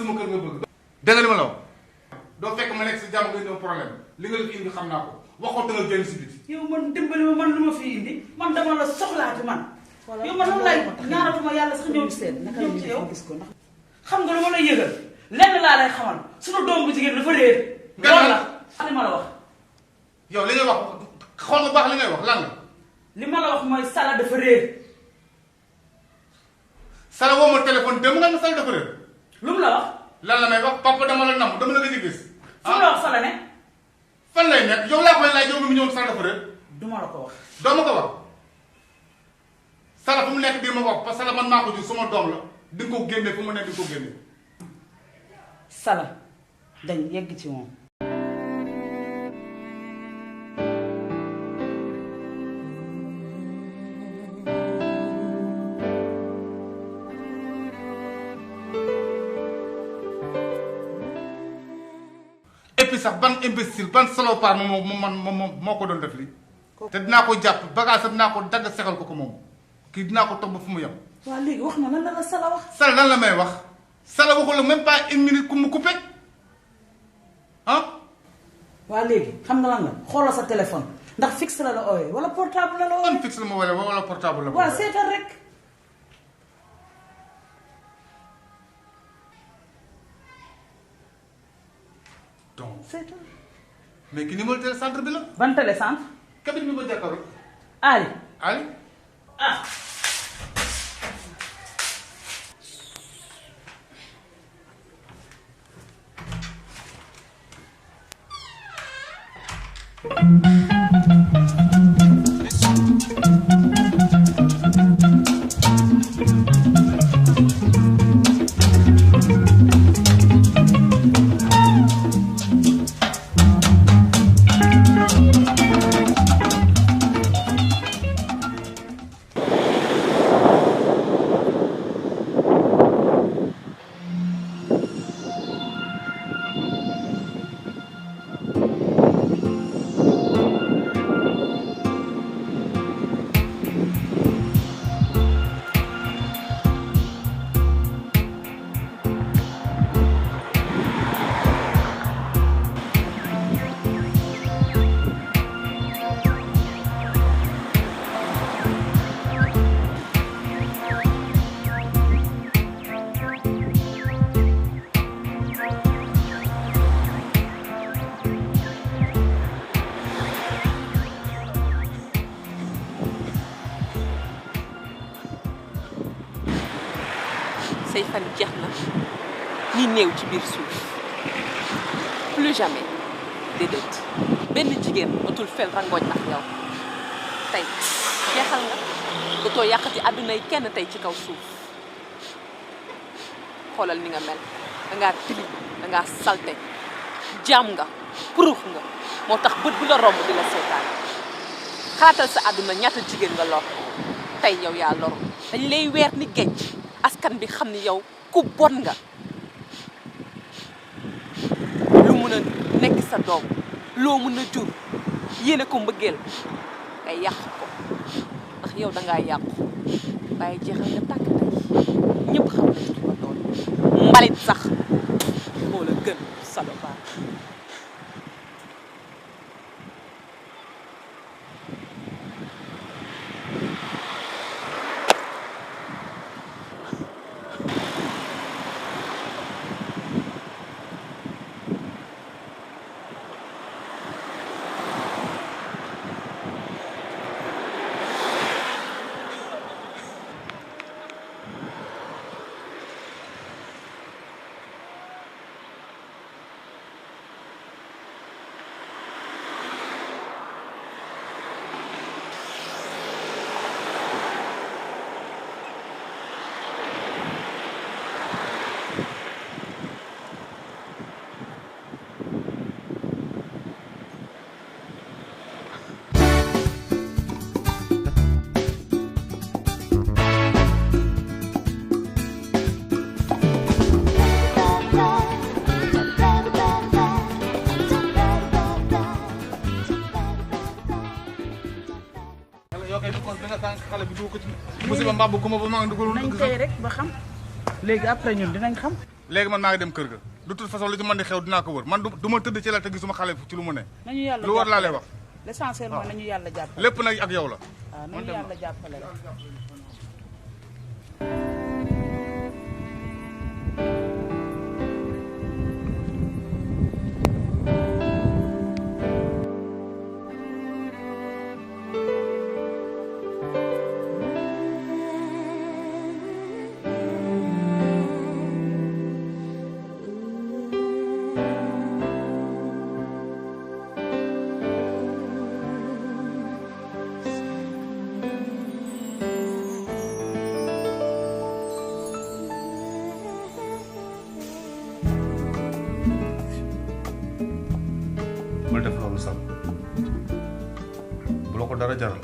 sama kër nga bëgg. dégg nga li ma la wax doo fekk ma nekk si jàmm nga indi problème li nga def indi xam naa ko waxoo te nga génn si biti. yow man dimbali ma man lu ma fi indi man dama la soxlaati man. yow man noonu lay ñaaratuma yàlla sax ñëw ci yow xam nga lu ma lay yëgal lenn laa lay xamal sunu doom bu jigéen dafa réer. loolu la li ma la wax. yow li ngay wax xool nga baax li ngay wax lan la. li ma la wax mooy Sala dafa réer. Sala woo ma téléphone dem nga ma Sala dafa réer. lu mu la wax. lan la may wax papa dama la nam dama la gëj a gis. fu mu la wax Sala ne. fan lay nekk yow laa koy laaj yow mi mu ñëwoon Sala dafa réer. du ma la ko wax. doo ma ko wax. Sala fu mu nekk di ma wax parce que Sala man maa ko jur suma doom la di nga ko génne fu mu nekk di nga ko génne. Sala dañ yegg ci moom. et puis sax ban imbécile ban salopard moom moo ko doon def lii. te dinaa ko jàpp bagage dinaa ko dagg sexal ko moom kii dinaa ko toog ba fu mu yem. waaw léegi wax ma lan la Sala wax. Sala lan la may wax Sala waxul la même pas une minute ku mu coupé ah. waaw léegi xam nga lan la xoolal sa téléphone ndax fixe la la ooyee wala portable la la ooyee. ban fixe la ma wala portable la. waaw seetal rek. donc seetal. mais ki numéro télécentre bi la. ban télécentre. cabine bi ma jàkkaarloo. Ali. Ali. ah. say fan jeex na ñi néew ci biir suuf plus jamais déedéet benn jigéen matul fel rangooñ ak yow tey jeexal nga dootoo yàqati àdduna yi kenn tey ci kaw suuf xoolal ni nga mel dangaa tilim dangaa salte jaam nga purux nga moo tax bët bu la romb di la seetaan xalaatal sa àdduna ñaata jigéen nga lor tey yow yaa loru dañ lay weer ni géej askan bi xam ni yow ku bon nga lu mun a nekk sa doom loo mun a jur yéene ko mbëggeel nga yàq ko ndax yow dangaa yàqu waaye jeexal nga tàkk tey ñëpp xam nañ ki ko doon mbalit sax moo la gën salopard. xale bi dugg ko ci musiba mbaa bu kuma ba maa ngi dugg nañ tey rek ba xam léegi après ñun dinañ xam léegi man maa ngi dem kër ga de toute façon lu ci mën di xew dinaa ko wër man du ma tëdd ci la te gisuma xale ci lu mu ne. nañu yàlla lu war laa lay wax. l'essentiel mooy nañu yàlla jàppale. lépp nag ak yow la. waaw nañu yàlla jàppale rek. bul def loolu sax bu la ko dara jaral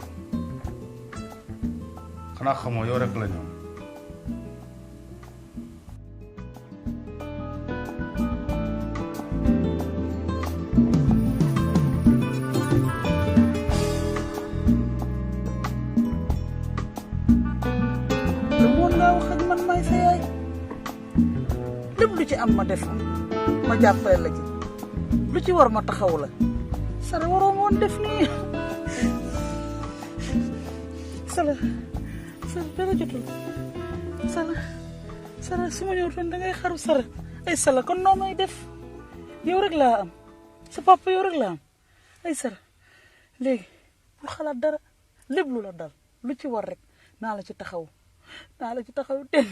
xanaa xamoo yow rek la ñu lu moon ngaa wax ak man may sa yaay lépp lu ci am ma def ma jàppale la ci lu ci war ma taxaw la Sara waroo woon def nii Sara dara jotul Sara su ma ñëw toon da ngay xaru Sara ay Sara kon noo may def yow rek laa am sa papa yow rek laa am ay Sara léegi bu xalaat dara lépp lu la dal lu ci war rek naa la ci taxaw ten